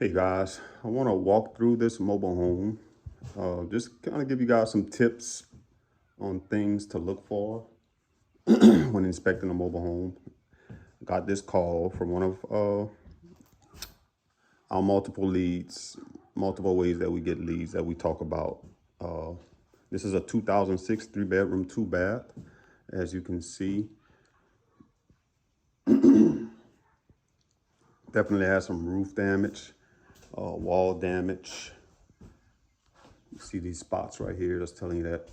Hey guys, I want to walk through this mobile home. Just kind of give you guys some tips on things to look for when inspecting a mobile home. Got this call from one of our multiple leads, multiple ways that we get leads that we talk about. This is a 2006 3-bedroom, 2-bath. As you can see, definitely has some roof damage, wall damage. You see these spots right here that's telling you that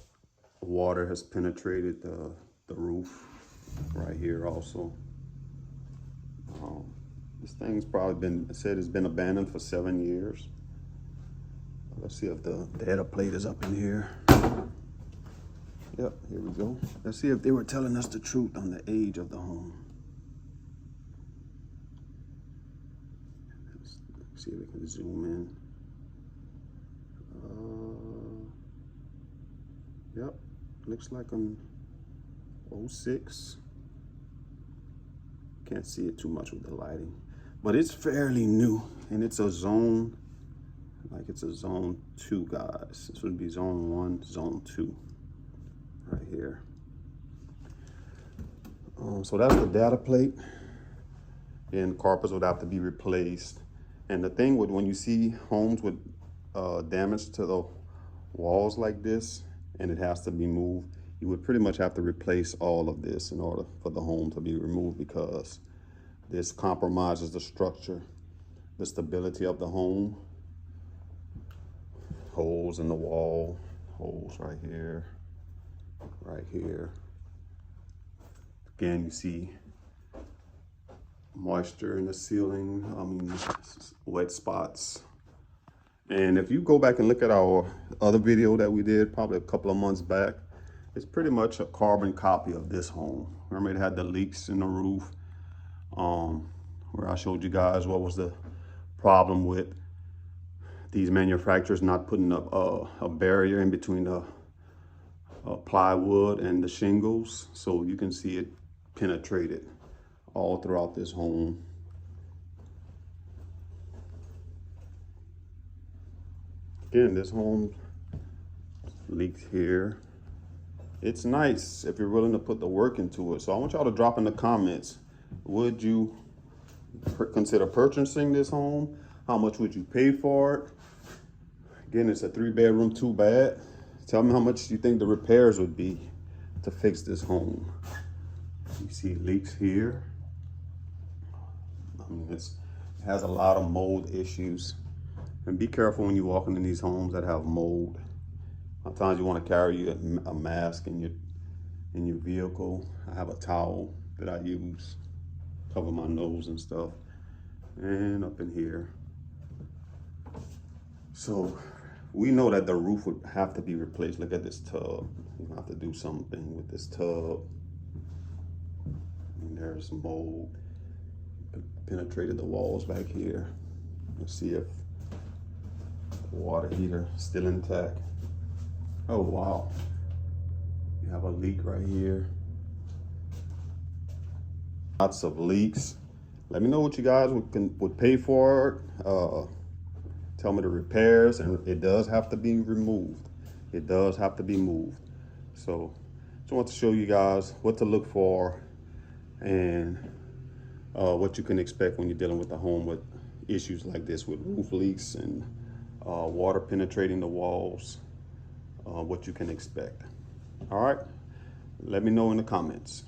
water has penetrated the roof right here also. This thing's probably been, it said it's been abandoned for 7 years. Let's see if the data plate is up in here. Yep, here we go. Let's see if they were telling us the truth on the age of the home. Let's see if we can zoom in. Yep, looks like an 06. Can't see it too much with the lighting, but it's fairly new, and it's a zone, like it's a zone 2, guys. This would be zone 1, zone 2, right here. So that's the data plate. Then carpets would have to be replaced. And the thing with when you see homes with damage to the walls like this, and it has to be moved, you would pretty much have to replace all of this in order for the home to be removed, because this compromises the structure, the stability of the home. Holes in the wall, holes right here, right here. Again, you see moisture in the ceiling, wet spots. And if you go back and look at our other video that we did probably a couple of months back, it's pretty much a carbon copy of this home. Remember, it had the leaks in the roof, where I showed you guys what was the problem with these manufacturers not putting up a barrier in between the plywood and the shingles. So you can see it penetrated all throughout this home. Again, this home leaks here. It's nice if you're willing to put the work into it. So I want y'all to drop in the comments, would you consider purchasing this home? How much would you pay for it? Again, it's a 3-bedroom, 2-bath. Tell me how much you think the repairs would be to fix this home. You see leaks here. It has a lot of mold issues. And be careful when you walk into these homes that have mold. Sometimes you want to carry a mask in your vehicle. I have a towel that I use, cover my nose and stuff. And up in here. So we know that the roof would have to be replaced. Look at this tub. You have to do something with this tub. And there's mold. Penetrated the walls back here. Let's see if the water heater is still intact. Oh wow, you have a leak right here. Lots of leaks. Let me know what you guys would pay for it. Tell me the repairs, and it does have to be removed. It does have to be moved. So just want to show you guys what to look for and what you can expect when you're dealing with a home with issues like this, with roof leaks and water penetrating the walls. What you can expect. All right, let me know in the comments.